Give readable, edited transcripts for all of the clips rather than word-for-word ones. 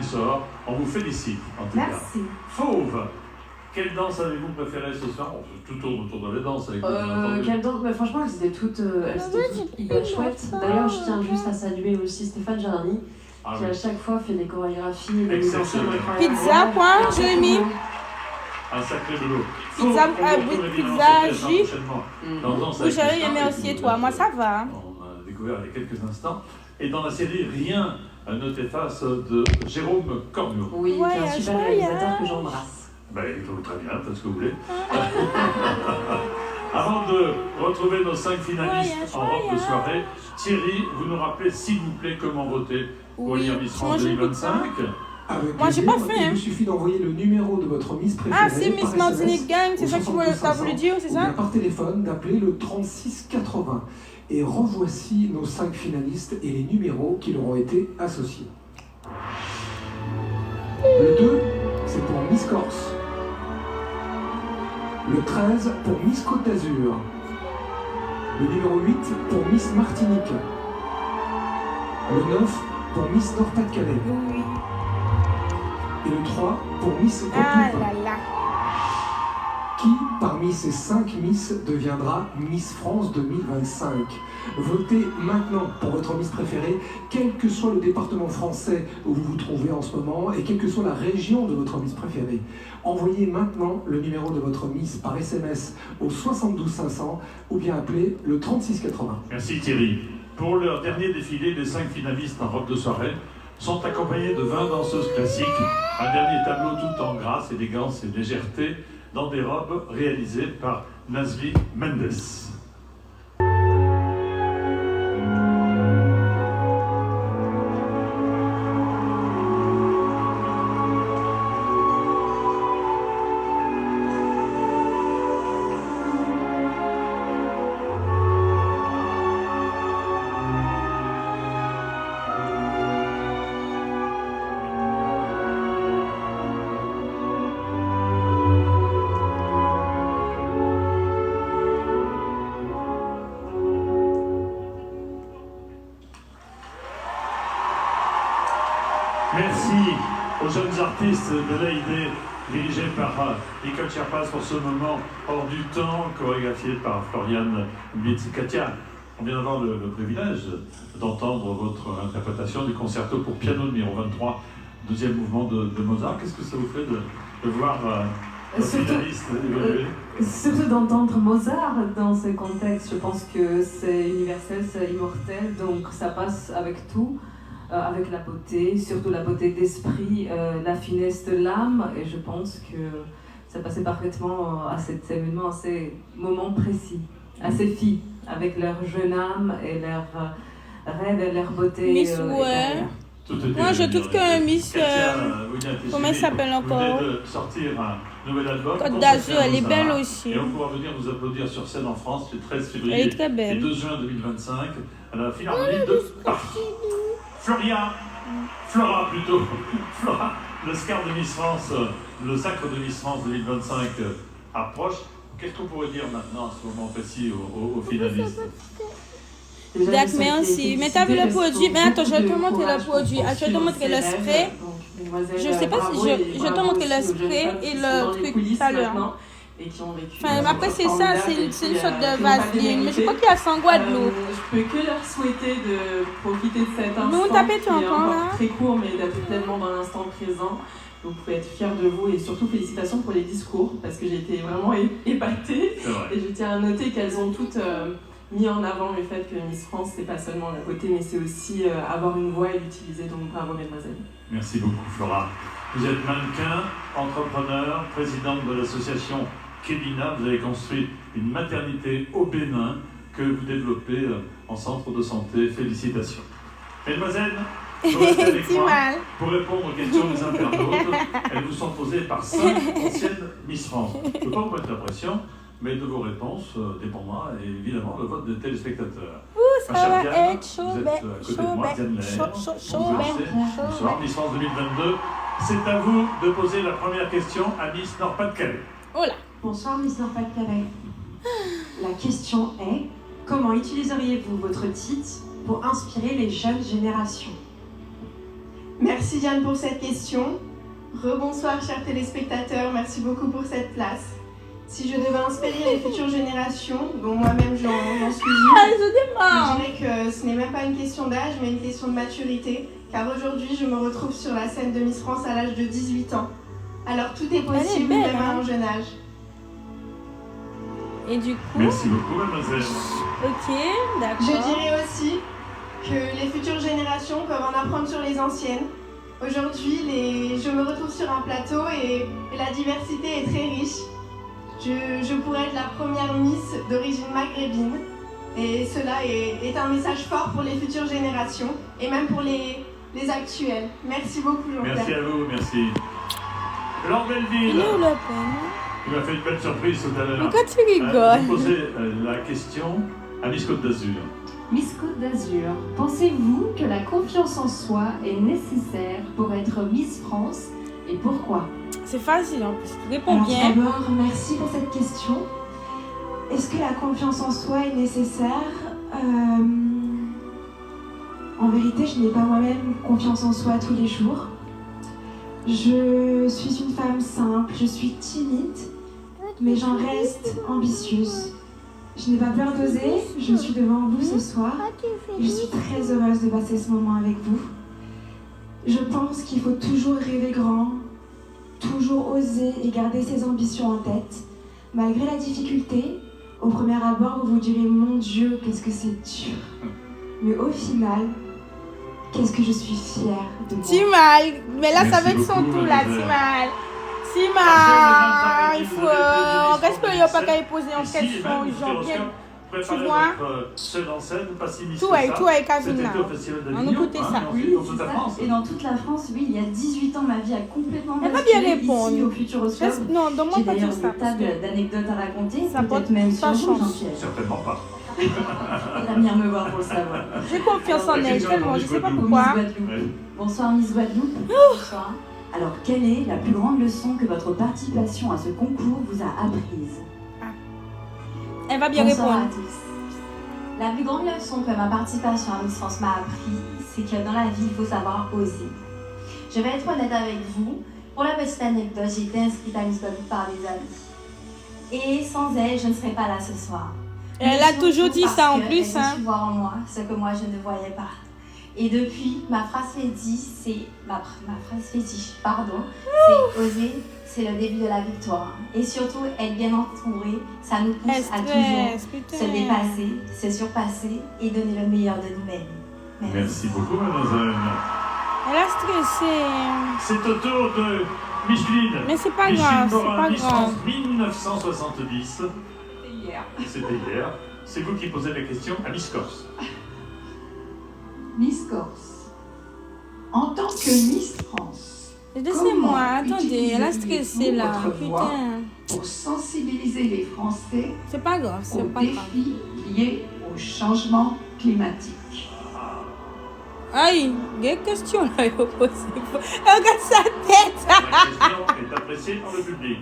sort. On vous félicite, en tout cas. Merci. Fauve, quelle danse avez-vous préférée ce soir? Tout tourne autour de la danse avec Quelle danse? Mais franchement, elles étaient toutes hyper chouettes. D'ailleurs, je tiens juste à saluer aussi Stéphane Jarny, qui à chaque fois fait des chorégraphies, des mises en scène incroyables. Pizza, point, je l'ai mis. Un sacré boulot. Pizza, pizza, jus. Oui, j'avais aimé aussi, et toi? Moi, ça va. On a découvert il y a quelques instants. Et dans la série Rien ne t'efface de Jérôme Cornuau. Oui, qui est un super réalisateur que j'embrasse. Ben, très bien, faites ce que vous voulez. Avant de retrouver nos 5 finalistes en robe de soirée, Thierry, vous nous rappelez s'il vous plaît comment voter pour élire Miss France 2025? Moi, j'ai pas fait. Il vous suffit d'envoyer le numéro de votre Miss préférée. Ah, c'est Miss Martinique Gang, c'est ça que tu as voulu dire, c'est ça? Ou bien par téléphone, d'appeler le 36 80. Et revoici nos 5 finalistes et les numéros qui leur ont été associés. Le 2, c'est pour Miss Corse. Le 13 pour Miss Côte d'Azur. Le numéro 8 pour Miss Martinique. Le 9 pour Miss Nord-Pas-de-Calais. Et le 3 pour Miss Guadeloupe. Ah là là. Qui, parmi ces 5 Miss, deviendra Miss France 2025? Votez maintenant pour votre Miss préférée, quel que soit le département français où vous vous trouvez en ce moment et quelle que soit la région de votre Miss préférée. Envoyez maintenant le numéro de votre Miss par SMS au 72 500 ou bien appelez le 36 80. Merci Thierry. Pour leur dernier défilé, les 5 finalistes en robe de soirée sont accompagnés de 20 danseuses classiques. Un dernier tableau tout en grâce, élégance et légèreté dans des robes réalisées par Nazli Mendes. Merci aux jeunes artistes de l'AID, dirigés par Nicole Sherpas pour ce moment hors du temps, chorégraphié par Floriane Bietzi-Katia. On vient d'avoir le privilège d'entendre votre interprétation du concerto pour piano numéro 23, deuxième mouvement de Mozart. Qu'est-ce que ça vous fait de voir nos finalistes évoluer? Surtout d'entendre Mozart dans ce contexte, je pense que c'est universel, c'est immortel, donc ça passe avec tout. Avec la beauté, surtout la beauté d'esprit, la finesse de l'âme, et je pense que ça passait parfaitement à cet événement, à ces moments précis, à ces filles, avec leur jeune âme et leur rêve et leur beauté. Miss, ouais. Moi, je trouve que Miss. Comment elle s'appelle encore? Vous venez de sortir un nouvel album. Côte d'Azur, elle est belle aussi. Et on pourra venir vous applaudir sur scène en France le 13 février elle est très belle. et 2 juin 2025 à la Philharmonie de Paris. Flora plutôt. Flora, le scar de Miss France, le sacre de Miss France 2025 approche. Qu'est-ce qu'on pourrait dire maintenant à ce moment précis aux finalistes? D'accord, merci. Mais t'as vu le produit? Mais attends, je vais te montrer le produit. Je vais te montrer le spray. Je sais pas si je te montrer le spray et le truc tout à l'heure. Enfin, après c'est ça, c'est une sorte de vaseline, mais je crois qu'il y a sans Guadeloupe. Je peux que leur souhaiter de profiter de cet instant. Nous on tapait tout encore là. Très court, mais d'être pleinement dans l'instant présent. Vous pouvez être fiers de vous et surtout félicitations pour les discours, parce que j'ai été vraiment épatée. Et je tiens à noter qu'elles ont toutes mis en avant le fait que Miss France, c'est pas seulement la beauté, mais c'est aussi avoir une voix et l'utiliser. Donc bravo mesdemoiselles. Merci beaucoup Flora. Vous êtes mannequin, entrepreneur, présidente de l'association Kélina. Vous avez construit une maternité au Bénin que vous développez en centre de santé. Félicitations. Mesdemoiselles, vous restez avec moi pour répondre aux questions des internautes. Elles vous sont posées par 5 anciennes Miss France. Je ne peux pas vous mettre la pression, mais de vos réponses dépendra évidemment le vote des téléspectateurs. Ça va être chaud, vous êtes à côté de moi, Diane Lair. Bonsoir, Miss France 2022. C'est à vous de poser la première question à Miss Nord-Pas-de-Calais. Oh là. Bonsoir Miss Nord-Pas-de-Calais. La question est, comment utiliseriez-vous votre titre pour inspirer les jeunes générations? Merci Diane pour cette question. Rebonsoir chers téléspectateurs, merci beaucoup pour cette place. Si je devais inspirer les futures générations, dont moi-même j'en suis une, je dirais que ce n'est même pas une question d'âge, mais une question de maturité. Car aujourd'hui, je me retrouve sur la scène de Miss France à l'âge de 18 ans. Alors tout est possible, même à un jeune âge. Et du coup... Merci beaucoup, mademoiselle. Ok, d'accord. Je dirais aussi que les futures générations peuvent en apprendre sur les anciennes. Aujourd'hui, je me retrouve sur un plateau et la diversité est très riche. Je pourrais être la première Miss d'origine maghrébine. Et cela est un message fort pour les futures générations et même pour les actuelles. Merci beaucoup, Jean-Pierre. Merci à vous, merci. Laure Belleville, il m'a fait une belle surprise tout à l'heure. Pourquoi tu rigoles? Vous posez la question à Miss Côte d'Azur. Miss Côte d'Azur, pensez-vous que la confiance en soi est nécessaire pour être Miss France et pourquoi? C'est facile en plus, tu réponds bien. D'abord, merci pour cette question. Est-ce que la confiance en soi est nécessaire? En vérité, je n'ai pas moi-même confiance en soi tous les jours. Je suis une femme simple, je suis timide, mais j'en reste ambitieuse. Je n'ai pas peur d'oser, je suis devant vous ce soir et je suis très heureuse de passer ce moment avec vous. Je pense qu'il faut toujours rêver grand, toujours oser et garder ses ambitions en tête. Malgré la difficulté, au premier abord, vous vous direz « Mon Dieu, qu'est-ce que c'est dur !» Mais au final, qu'est-ce que je suis fière de moi. Timal, mais là ça Merci va être son beaucoup, tour là, mademoiselle. Timal, il faut, on reste pas pas qu'à poser en question, Jean-Pierre. Tu vois, tout est Kavin là. On écoutait ça. Oui, c'est ça. Et dans toute la France, oui, il y a 18 ans, ma vie a complètement Elle va bien basculé répondre. ici au Futuroscope. Non, donne-moi J'ai pas d'ailleurs tout ça. des tables d'anecdotes à raconter, Ça porte peut-être même pas sur vous, chance. Jean-Pierre. Certainement pas. Faudra venir me voir pour le savoir. J'ai confiance en elle, tellement, je sais pas Miss pourquoi. Guadeloupe. Ouais. Bonsoir Miss Guadeloupe. Bonsoir. Alors, quelle est la plus grande leçon que votre participation à ce concours vous a apprise? Elle va bien Bonsoir répondre. à tous. La plus grande leçon que ma participation à Miss France m'a appris, c'est que dans la vie, il faut savoir oser. Je vais être honnête avec vous. Pour la petite anecdote, j'ai été inscrite à Miss Guadeloupe par des amis. Et sans elle, je ne serais pas là ce soir. Elle a toujours dit ça en plus. Elle a su voir en moi ce que moi je ne voyais pas. Et depuis, ma phrase fétiche, c'est oser, c'est le début de la victoire. Et surtout, être bien entouré, ça nous pousse à toujours se dépasser, se surpasser et donner le meilleur de nous-mêmes. Merci beaucoup, mademoiselle. Elle a stressé. C'est au tour de Micheline. Mais c'est pas Micheline grave, c'est Morin, pas Miss grave. France 1970. Hier. C'était hier. C'est vous qui posez la question à Miss Corse. Miss Corse, en tant que Miss France, Laissez-moi, attendez, elle a stressé là. Putain. pour sensibiliser les Français C'est pas grave, aux c'est pas grave. défis liés au changement climatique. Aïe, il y a une question là, il faut poser. Regarde sa tête. La question est appréciée par le public.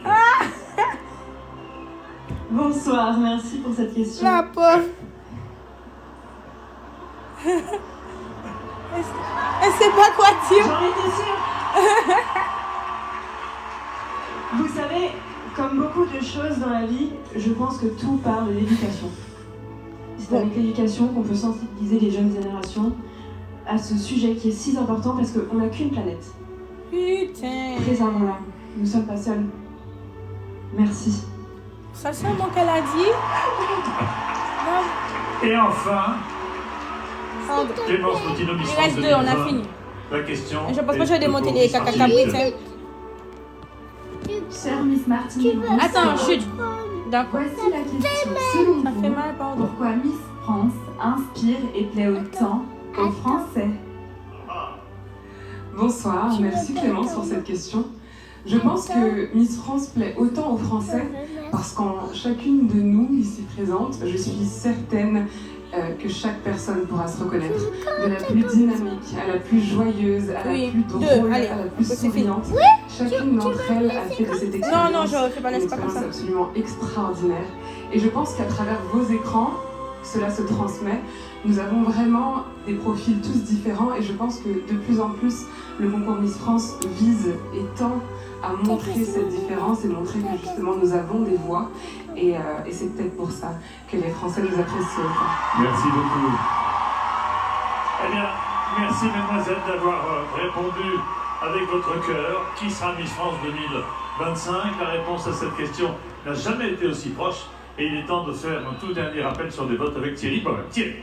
Bonsoir, merci pour cette question. La pauvre. Elle sait pas quoi dire. J'en étais sûre. Vous savez, comme beaucoup de choses dans la vie, je pense que tout part de l'éducation. C'est avec l'éducation qu'on peut sensibiliser les jeunes générations à ce sujet qui est si important parce qu'on n'a qu'une planète. Putain. Préservons-la. Nous ne sommes pas seuls. Merci. Ça seulement qu'elle a dit. Et enfin, Pardon. Clémence Moutino, Miss Il France reste deux, on a 2020. fini. La question. Je pense pas que est je vais démonter les pour Miss cacacabrites. Martinique. Chère Miss Martinique, Attends, chut. D'accord. voici la question. Selon Ça fait vous, mal, pardon. pourquoi Miss France inspire et plaît autant aux Français? Bonsoir, merci Clémence pour cette question. Je pense que Miss France plaît autant aux Français parce qu'en chacune de nous ici présentes, je suis certaine que chaque personne pourra se reconnaître. De la plus dynamique à la plus joyeuse, à Oui, la plus deux, drôle, allez, à la plus c'est fini. souriante. Chacune d'entre elles a fait de cette expérience Non, je fais pas, une laisse pas comme expérience ça. absolument extraordinaire. Et je pense qu'à travers vos écrans, cela se transmet. Nous avons vraiment des profils tous différents et je pense que de plus en plus, le concours Miss France vise et tend à montrer cette différence et montrer que justement nous avons des voix et c'est peut-être pour ça que les Français nous apprécient autant. Merci beaucoup. Eh bien, merci mesdemoiselles d'avoir répondu avec votre cœur. Qui sera Miss France 2025? La réponse à cette question n'a jamais été aussi proche et il est temps de faire un tout dernier appel sur des votes avec Thierry Boven. Thierry.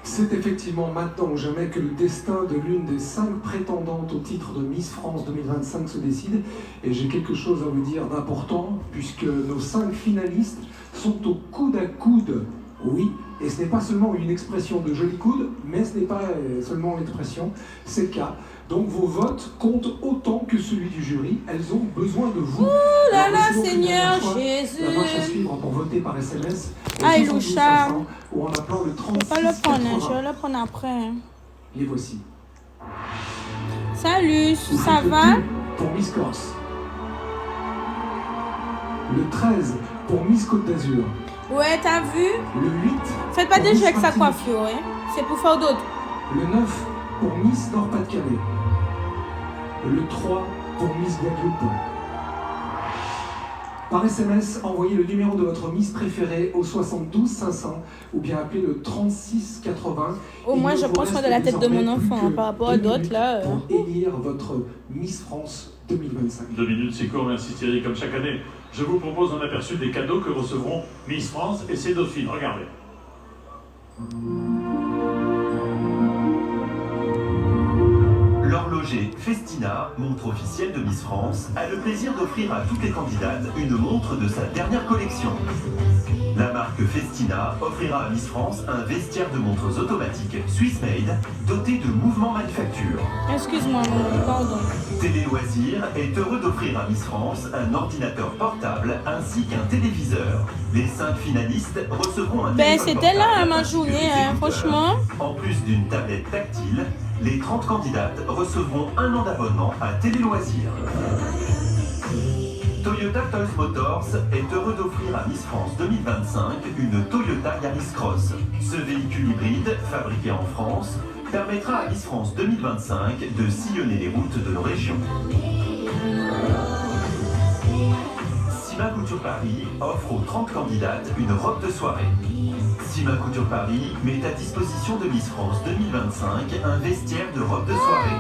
C'est effectivement maintenant ou jamais que le destin de l'une des 5 prétendantes au titre de Miss France 2025 se décide. Et j'ai quelque chose à vous dire d'important, puisque nos 5 finalistes sont au coude à coude. Oui, et ce n'est pas seulement une expression de joli coude, mais ce n'est pas seulement l'expression, c'est le cas. Donc vos votes comptent autant que celui du jury. Elles ont besoin de vous. Oh là là, Seigneur Jésus. La marche à suivre pour voter par SMS. Ah, Iloucha. Ou en appelant le 36 Je vais pas le prendre, je vais le prendre après. Les voici. Salut, ça va? Pour Miss Corse. Le 13 pour Miss Côte d'Azur. Ouais, t'as vu? Le 8. Faites pas des jeux avec sa coiffure, hein. C'est pour faire d'autres. Le 9 pour Miss Nord-Pas-de-Calais. Le 3 pour Miss Guadeloupe. Par SMS, envoyez le numéro de votre Miss préférée au 72 500 ou bien appelez le 36 80. Au moins, je prends soin de la tête de mon enfant par rapport à d'autres là. Pour élire votre Miss France 2025. 2 minutes, c'est court, merci Thierry. Comme chaque année, je vous propose un aperçu des cadeaux que recevront Miss France et ses dauphines. Regardez. L'horloger Festina, montre officielle de Miss France, a le plaisir d'offrir à toutes les candidates une montre de sa dernière collection. La marque Festina offrira à Miss France un vestiaire de montres automatiques Swiss-made doté de mouvement manufacture. Excuse-moi, pardon. Télé Loisirs est heureux d'offrir à Miss France un ordinateur portable ainsi qu'un téléviseur. Les 5 finalistes recevront un téléphone c'était là portable ma ainsi que journée, des hein, écouteurs. franchement. En plus d'une tablette tactile, les 30 candidates recevront un an d'abonnement à Télé Loisirs. Toyota Toys Motors est heureux d'offrir à Miss France 2025 une Toyota Yaris Cross. Ce véhicule hybride, fabriqué en France, permettra à Miss France 2025 de sillonner les routes de nos régions. Sima Couture Paris offre aux 30 candidates une robe de soirée. Sima Couture Paris met à disposition de Miss France 2025 un vestiaire de robe de soirée.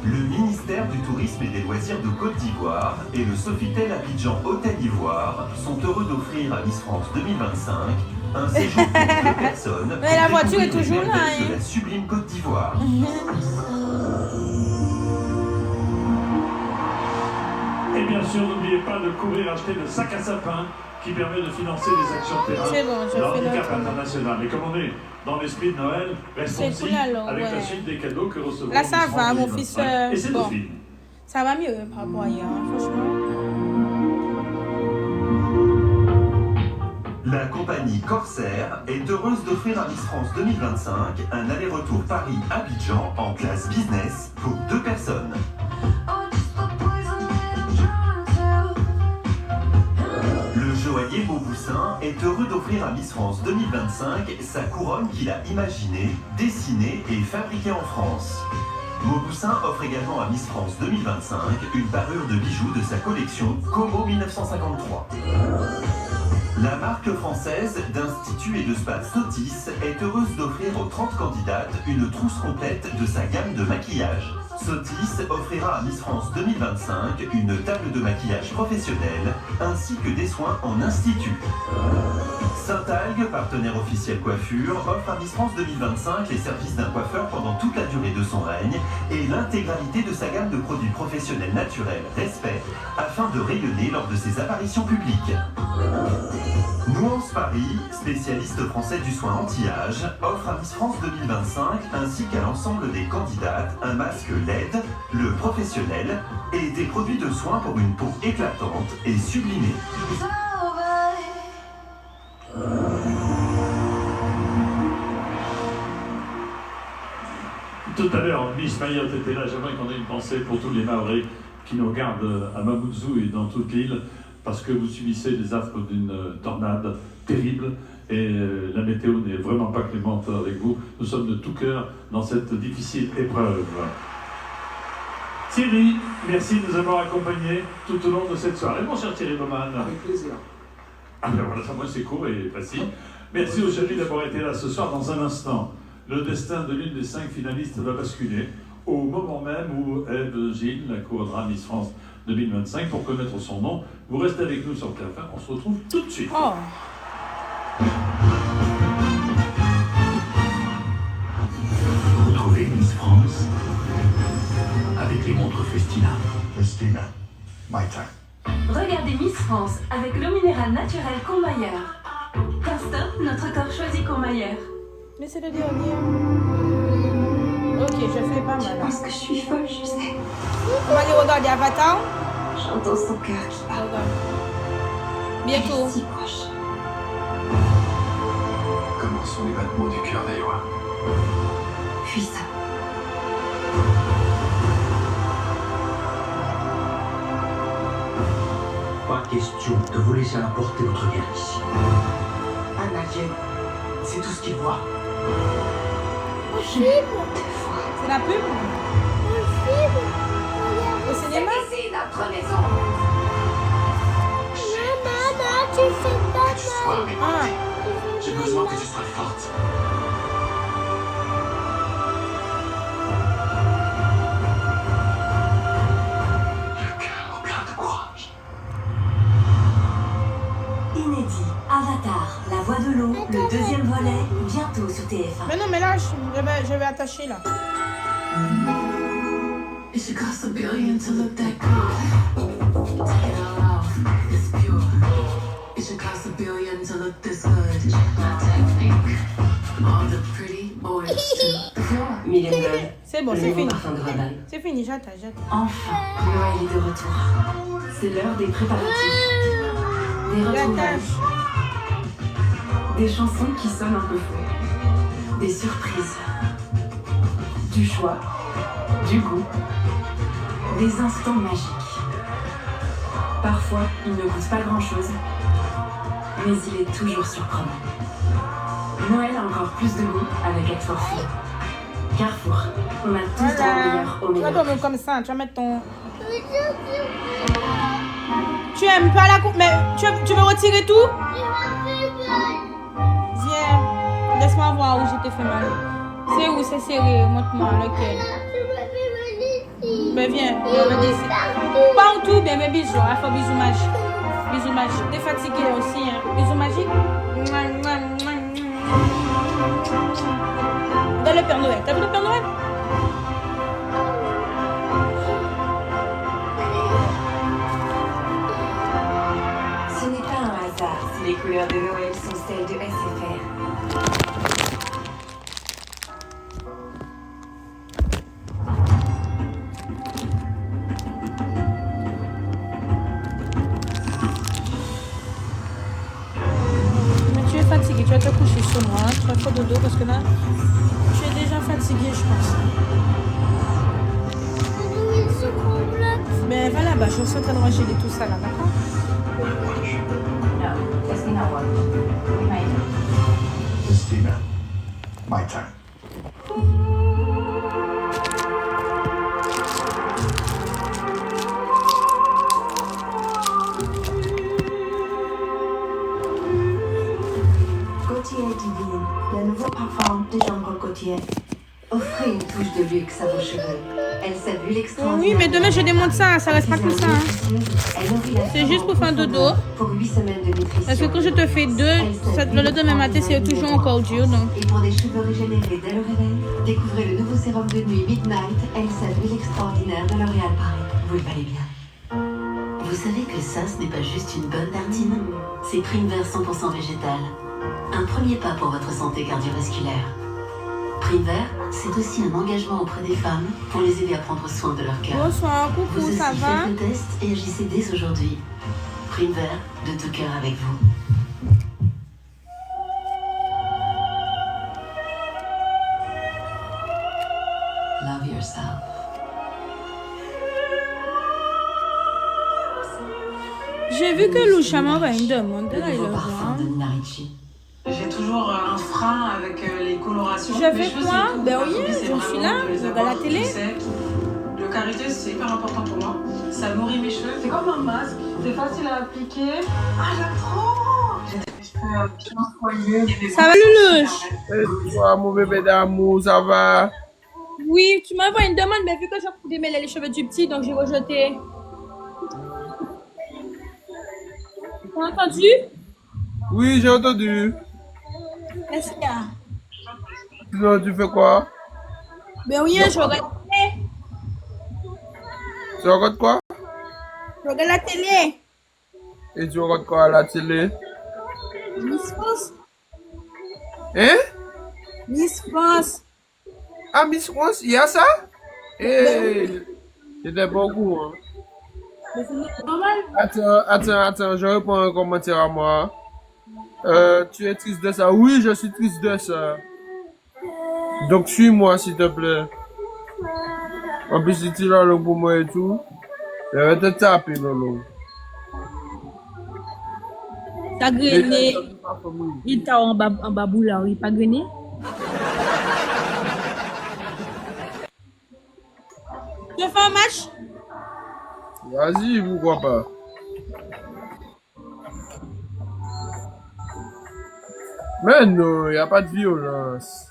Le ministère du Tourisme et des Loisirs de Côte d'Ivoire et le Sofitel Abidjan Hôtel Ivoire sont heureux d'offrir à Miss France 2025 un séjour pour 2 personnes. Mais la voiture est toujours là, de hein. la sublime Côte d'Ivoire. Et bien sûr, n'oubliez pas de courir acheter le sac à sapin qui permet de financer les actions terrain C'est bon, je de fais handicap l'autre. international. Et comme on est dans l'esprit de Noël, restons-y C'est cool alors, avec la ouais. suite des cadeaux que recevront Là, ça Miss va, France mon 2025. fils, Et c'est bon. dauphine. Ça va mieux par rapport à hier, hein, franchement. La compagnie Corsair est heureuse d'offrir à Miss France 2025 un aller-retour Paris-Abidjan en classe business pour 2 personnes. Le joaillier Mauboussin est heureux d'offrir à Miss France 2025 sa couronne qu'il a imaginée, dessinée et fabriquée en France. Mauboussin offre également à Miss France 2025 une parure de bijoux de sa collection Como 1953. La marque française d'institut et de spa Sotis est heureuse d'offrir aux 30 candidates une trousse complète de sa gamme de maquillage. Sotis offrira à Miss France 2025 une table de maquillage professionnelle ainsi que des soins en institut. Saint-Algue, partenaire officiel coiffure, offre à Miss France 2025 les services d'un coiffeur pendant toute la durée de son règne et l'intégralité de sa gamme de produits professionnels naturels Respect afin de rayonner lors de ses apparitions publiques. Nuance Paris, spécialiste français du soin anti-âge, offre à Miss France 2025 ainsi qu'à l'ensemble des candidates un masque LED, le professionnel et des produits de soins pour une peau éclatante et sublimée. Tout à l'heure, Miss Mayotte était là. J'aimerais qu'on ait une pensée pour tous les Maoris qui nous regardent à Mamoudzou et dans toute l'île. parce que vous subissez les affres d'une tornade terrible et la météo n'est vraiment pas clémente avec vous. Nous sommes de tout cœur dans cette difficile épreuve. Thierry, merci de nous avoir accompagnés tout au long de cette soirée. Mon cher Thierry Baumann. Avec plaisir. Ah ben voilà, ça moi c'est court et précis. Merci aujourd'hui d'avoir été là ce soir. Dans un instant, le destin de l'une des 5 finalistes va basculer au moment même où Ève Gilles, la couronera Miss France 2025. Pour connaître son nom, vous restez avec nous sur TF1. On se retrouve tout de suite. Oh. Retrouvez Miss France avec les montres Festina. Festina, my time. Regardez Miss France avec l'eau minérale naturelle Courmayeur. Car stop, notre corps choisit Courmayeur. Laissez-le dire. Ok, je fais pas mal. Je pense que je suis folle, je sais. On va aller regarder Avatar. J'entends son cœur qui bat. Bientôt. Si proche. Comment sont les battements du cœur d'Aïwa? Puis ça. Pas question de vous laisser apporter votre bien ici. Un alien, c'est tout ce qu'il voit. C'est la pub. Au cinéma. C'est notre maison. Maman, tu fais pas mal. J'ai besoin que tu sois forte. Le cœur plein de courage. Inédit, Avatar, la voix de l'eau, le 2e volet, bientôt sur TF1. Mais non, mais là, je vais attacher là. It should cost $1 billion to look that good. Take it all off, it's pure. It should cost $1 billion to look this good. My technique. All the pretty boys to the floor. Million Gold. C'est bon, c'est fini. C'est fini, j'attends. Enfin, Noël est de retour. C'est l'heure des préparatifs. Des retrouvailles. Des chansons qui sonnent un peu faux. Des surprises. Du choix. Du goût. Des instants magiques. Parfois, il ne coûte pas grand-chose, mais il est toujours surprenant. Noël a encore plus de goût avec Act for Free. Carrefour, on a tous droit au meilleur au meilleur. Regarde comme ça, tu vas mettre ton... Tu aimes pas la coupe, mais tu veux retirer tout? Viens, laisse-moi voir où je t'ai fait mal. C'est où c'est serré? Montre-moi lequel. Ben viens, on va descendre. Partout, bien mes bisous. Il faut bisous magiques. Bisous magiques. T'es fatigué aussi, hein. Bisous magiques. Regarde le Père Noël. T'as vu le Père Noël? Ce n'est pas un hasard si les couleurs de Noël sont celles de SFR. Fatigué, tu vas te coucher sur moi, hein. Tu vas faire dodo parce que là, tu es déjà fatigué, je pense. Mais va là-bas, je suis en train de ranger tout ça là, d'accord? Festina, my time. Divine, le nouveau parfum de Jean-Paul Gaultier. Offrez une touche de luxe à vos cheveux. Elsa Bulle extraordinaire. Oui, mais demain je démonte ça, ça reste pas comme ça. Hein. C'est juste pour faire dodo. Pour 8 semaines de nutrition. Parce que quand je te fais deux, le lendemain matin c'est toujours encore dur. Donc. Et pour des cheveux régénérés dès le réveil, découvrez le nouveau sérum de nuit Midnight Elsa Bulle extraordinaire de L'Oréal Paris. Vous le valez bien. Vous savez que ça, ce n'est pas juste une bonne tartine. C'est Primevert 100% végétal. Un premier pas pour votre santé cardiovasculaire. Primevert, c'est aussi un engagement auprès des femmes pour les aider à prendre soin de leur cœur. Bonsoir, coucou, vous ça aussi va? faites le test et agissez dès aujourd'hui. Primevert, de tout cœur avec vous. Love yourself. J'ai vu que Loucha m'envoie une demande. Là, il le voit. J'ai toujours un frein avec les colorations. Je fais quoi? Ben oui, je suis là, je regarde la télé. Le karité, c'est hyper important pour moi. Ça nourrit mes cheveux. C'est comme un masque, c'est facile à appliquer. Ah, j'apprends! J'ai des cheveux bien poigneux. Ça va, Loulouche? Bonsoir, mon bébé d'amour, ça va? Oui, tu m'envoies une demande, mais vu que j'ai voulu démêler les cheveux du petit, donc j'ai rejeté. T'as entendu? Oui, j'ai entendu. Qu'est-ce qu'il y a? Sinon, tu fais quoi? Ben oui, je regarde la télé. Tu regardes quoi? Je regarde la télé. Et tu regardes quoi à la télé? Miss France. Hein? Miss France. Ah, Miss France, il y a ça? Eh, c'était beaucoup, hein. Mais c'est normal. Attends, je réponds un commentaire à moi. Tu es triste de ça? Oui, je suis triste de ça. Donc, suis-moi, s'il te plaît. En plus, si tu l'as le pour moi et tout, je vais te taper, Lolo. T'as grainé. Il t'a en babou là, il pas grainé? Tu veux faire un match? Vas-y, pourquoi pas. Mais non, il n'y a pas de violence.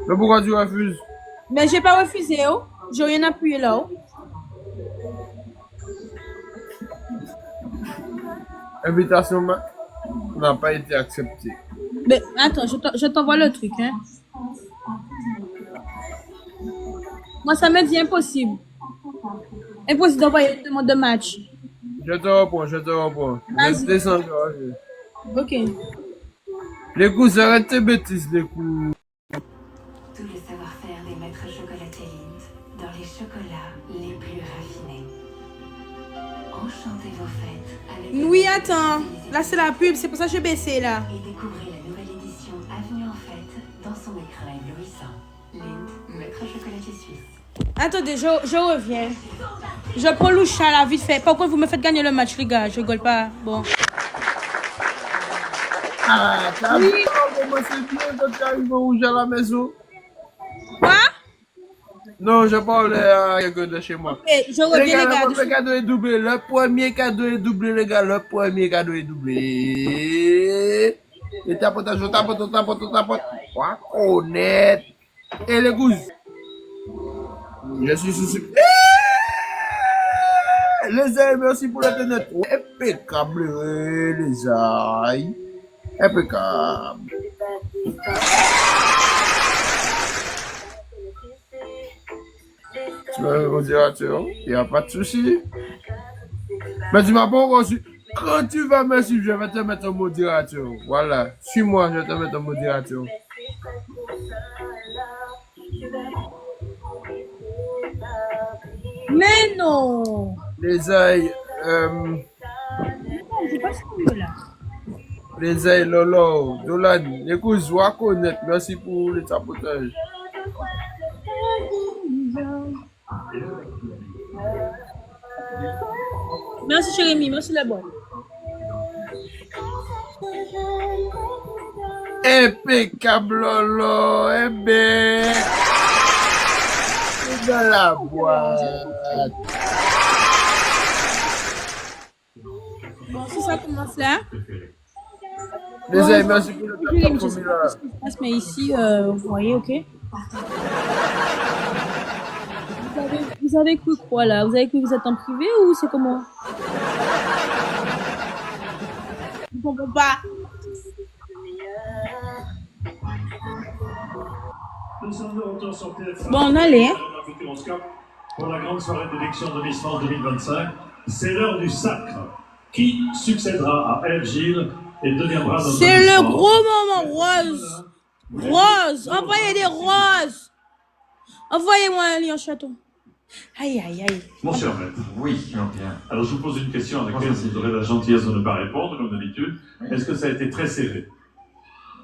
Mais pourquoi tu refuses? Mais j'ai pas refusé, oh. J'ai rien appuyé là, oh. L'invitation n'a pas été acceptée. Mais attends, je t'envoie le truc, hein. Moi, ça me dit impossible. Impossible d'envoyer une demande de match. Je te reprends. Je descends. Ok. Les coups, arrête tes bêtises, les coups. Tout le savoir-faire des maîtres chocolatés Lindt dans les chocolats les plus raffinés. Enchantez vos fêtes avec... Oui, attends. Là, c'est la pub, c'est pour ça que j'ai baissé, là. Et découvrez la nouvelle édition Avenue en fête dans son écran éblouissant. Lindt, maître chocolatier suisse. Attendez, je reviens. Je prends Loucha, là, vite fait. Pourquoi vous me faites gagner le match, les gars? Je rigole pas. Bon. Ah, t'as vu comment c'est bien quand tu arrives au rouge à la maison? Quoi? Non, je parle à quelqu'un de chez moi. Ok, je reviens, les gars. Le cadeau est doublé. Le premier cadeau est doublé, les gars. Le premier cadeau est doublé. Et tapote. Quoi connaître? Et les gousses. Je suis sous. Les aïeux, merci pour la tenue. Impeccable, les aïeux. Impeccable. Tu vas me dire, il n'y a pas de souci. Mais tu m'as pas encore su. Quand tu vas me suivre, je vais te mettre en modérateur. Voilà. Suis-moi, je vais te mettre en modérateur. Mais non! Les ailes, les ailes, Lolo, Dolan, écoute, je dois connaître. Merci pour le tapotage. Merci, Jérémy, merci la bonne. Impeccable, Lolo, eh ben. C'est dans la boîte. Bon, si ça commence là. Les amis, merci pour le tapotage. Mais ici, vous voyez, ok? Vous avez cru quoi là? Vous avez cru que vous êtes en privé ou c'est comment? Je comprends pas. Bon, on allait. Hein? Pour la grande soirée d'élection de Miss France 2025, c'est l'heure du sacre. Qui succédera à Ève Gilles et deviendra notre C'est Miss le France. gros moment, Rose. Rose, envoyez des roses. Envoyez-moi un lion chaton. Aïe, aïe, aïe. Mon cher maître. Oui, Jean-Pierre. Alors je vous pose une question à laquelle vous aurez la gentillesse de ne pas répondre, comme d'habitude. Oui. Est-ce que ça a été très serré?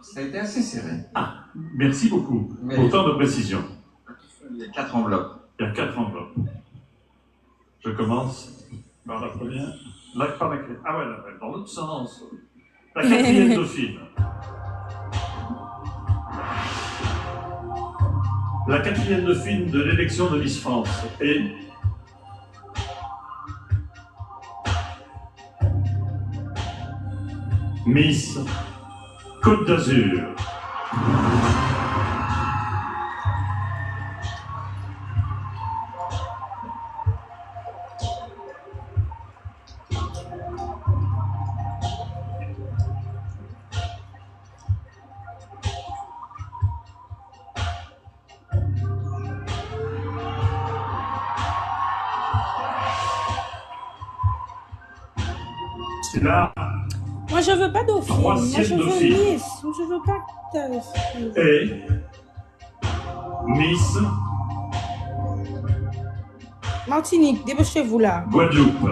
Ça a été assez serré. Ah, merci beaucoup Mais- pour tant de précision. Il y a 4 enveloppes. Il y a 4 enveloppes. Je commence Alors, la première. Ah ouais, dans l'autre sens. La quatrième dauphine. La quatrième dauphine de l'élection de Miss France est Miss Côte d'Azur. C'est là. Moi, je veux pas dauphine. Moi, je veux Miss. Je veux pas dauphine. Et Miss Martinique, débauchez-vous là. Guadeloupe.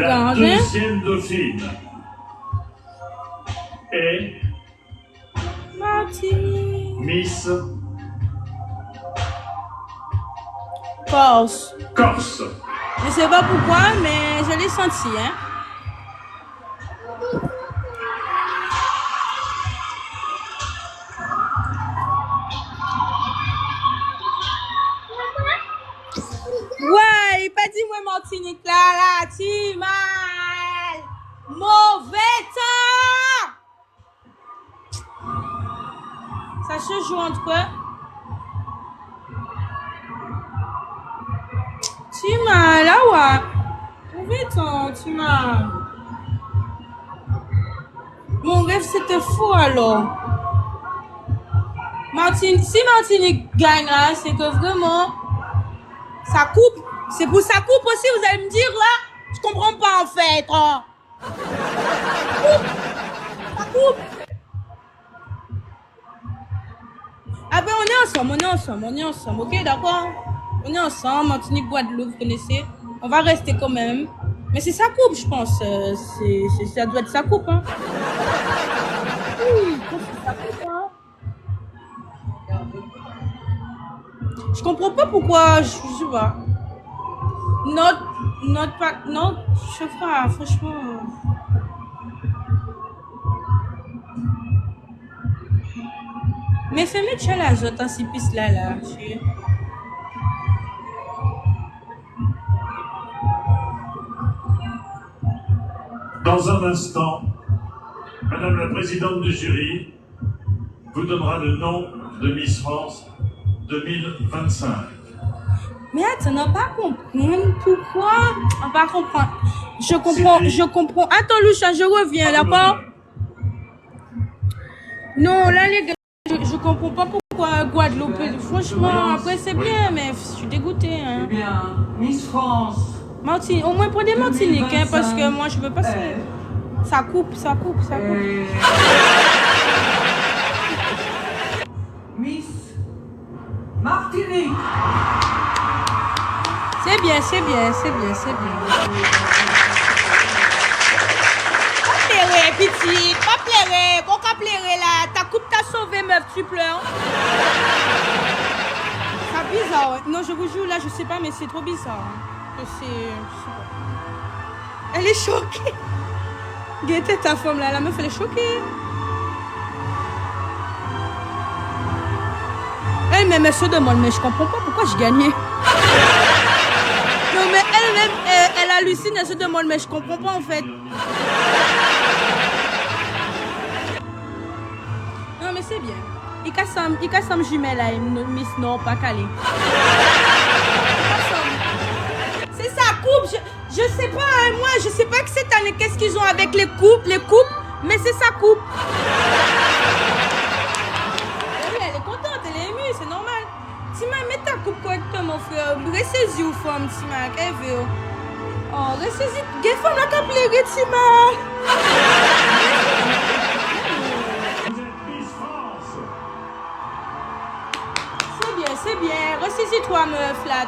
La deuxième dauphine est Martinique. Miss Corse. Corse. Je sais pas pourquoi, mais je l'ai senti, hein. Ouais, il pas dit moi Martinique là, tu mal. Mauvais temps. Ça se joue entre eux. Tu mal, là ouais. Mauvais temps, tu mal. Mon rêve c'était fou alors. Si Martinique gagne là, c'est que vraiment ça coupe. C'est pour ça coupe aussi, vous allez me dire là. Je comprends pas en fait. Oh. Ça coupe. Ah ben on est ensemble, ok d'accord. On est ensemble, Martinique, Guadeloupe, vous connaissez. On va rester quand même. Mais c'est ça coupe, je pense. Ça doit être ça coupe, hein. Oui, ça coupe, hein. Je comprends pas pourquoi, je sais pas. Notre, je sais pas, franchement. Mais fais-moi de la jotte en 6 pistes là. Dans un instant, Madame la Présidente du jury vous donnera le nom de Miss France 2025. Mais attends, on n'a pas compris pourquoi. On va comprendre. Je comprends. Attends, Lucien, je reviens, d'accord? Non, là, les gars, je comprends pas pourquoi Guadeloupe. Franchement, après, c'est bien, mais je suis dégoûtée. Hein. Eh bien, Miss France. Martinique, au moins pour des Martiniques, hein, parce que moi, je veux pas ça. Ça coupe. Miss Martinique. C'est bien. Pas pleurer, petite, pas pleurer. Bon qu'à pleurer là. Ta coupe t'a sauvé, meuf, tu pleures. C'est bizarre. Ouais. Non, je vous jure, là, je sais pas, mais c'est trop bizarre. Je sais pas. Elle est choquée. Guette ta femme là, la meuf, elle est choquée. Elle-même, elle se demande, mais je comprends pas pourquoi je gagnais. Non, mais elle-même, elle hallucine, elle se demande, mais je comprends pas en fait. Non, mais c'est bien. Il casse un jumelle là, Miss non, pas calé. C'est ça, coupe. Je sais pas, hein, moi, je sais pas que cette année, qu'est-ce qu'ils ont avec les coupes, mais c'est ça, coupe. Elle est contente, elle est émue, c'est normal. Tima, mets ta coupe correctement, frère. Ressaisis ou femme, Tima, qu'elle veut. Oh, ressaisis. Quelle femme là qui a pleuré, Tima? Saisis-toi, meuf, là.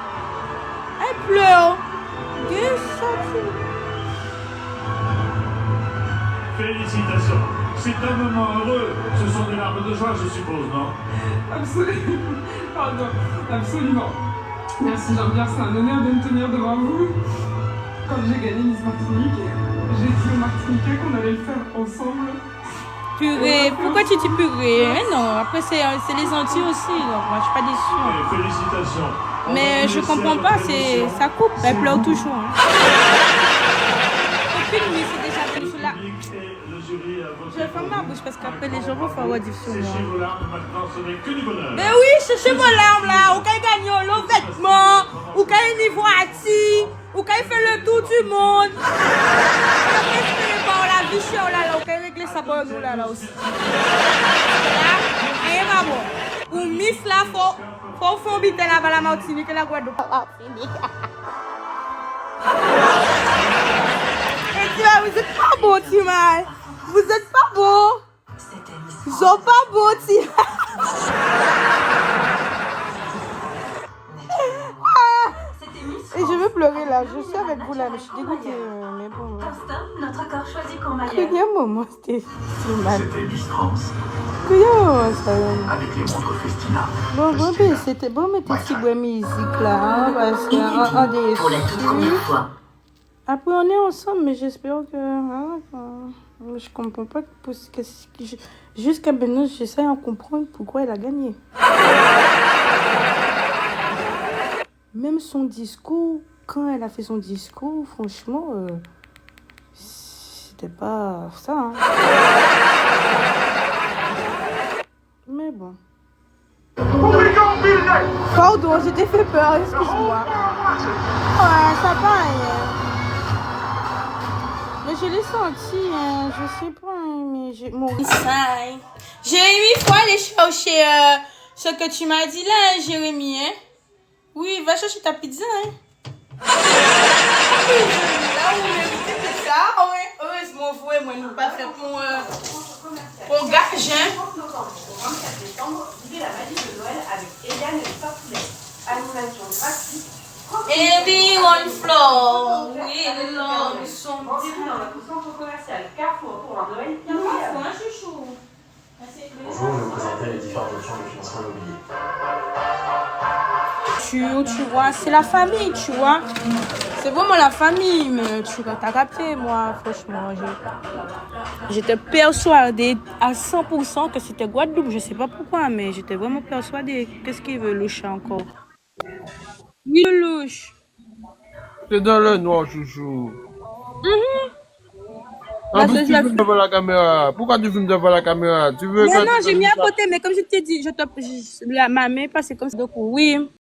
Elle pleure. Félicitations. C'est un moment heureux. Ce sont des larmes de joie, je suppose, non? Absolument. Pardon. Absolument. Merci Jean-Pierre, c'est un honneur de me tenir devant vous. Quand j'ai gagné Miss Martinique, j'ai dit aux Martiniquais qu'on allait le faire ensemble. Purée, pourquoi tu dis purée? Mais non, après c'est les Antilles aussi, donc moi je suis pas déçue. Félicitations. Mais je comprends pas, ça coupe, elle pleure toujours. Hein. Aucune nuit, c'est déjà venu sur là. Je ferme ma bouche parce qu'après les gens vont faire avoir du son. Mais oui, cherchez vos larmes là, ou qu'elle gagne le vêtement, ou qu'elle y voiture, ou qu'elle fait le tour du monde. La vie chère là, ou qu'elle règle ça pour nous là aussi. Là, rien va bon. Ou Miss là, faut faire habiter là-bas la Martinique et la Guadeloupe. Et tu vois, vous êtes pas beau, Timay. Vous êtes pas beau. Ils sont pas beaux, Timay. Et je veux pleurer là, je suis avec vous là, mais je suis dégoûtée. Mais bon. Notre corps choisi qu'on m'a Il y a un moment, c'était mal. C'était Miss France. Avec les montres Festina. Bon, c'était bon, mais t'es si bonne musique là, hein, parce qu'on est pour la toute première fois. Après, on est ensemble, mais j'espère que. Hein, je comprends pas. Jusqu'à maintenant, j'essaie de comprendre pourquoi elle a gagné. Même son discours, quand elle a fait son discours, franchement, c'était pas ça. Hein. Mais bon. Pardon, j'ai fait peur, excuse-moi. Ouais, ça va, hein. Mais je l'ai senti, hein. Je sais pas, hein, mais j'ai mon Jérémy, faut aller chercher ce que tu m'as dit là, Jérémy, hein. Oui, va chercher ta pizza, hein. Là, vous méritez ça, ouais. Heureusement, vous et moi, nous pas fait pour gage, hein. La magie de Noël avec Eliane et le Parfoulet. Animation gratuite. Everyone flow. Oui, nous sommes dans notre centre commercial Carrefour pour un Noël. Bonjour, chouchou. Bonjour, je vais vous présenter les différentes options de financement immobilier. Tu vois, c'est la famille, tu vois. C'est vraiment la famille, mais tu as capté, moi, franchement. J'étais persuadée à 100% que c'était Guadeloupe. Je sais pas pourquoi, mais j'étais vraiment persuadée. Qu'est-ce qu'il veut, Louche, encore? Oui, Louche. C'est dans le noir, chouchou. Ah, tu filmes devant la caméra. Pourquoi tu filmes devant la caméra? Tu veux non, j'ai mis à côté, mais comme je t'ai dit, ma main est passée comme ça. Donc, oui.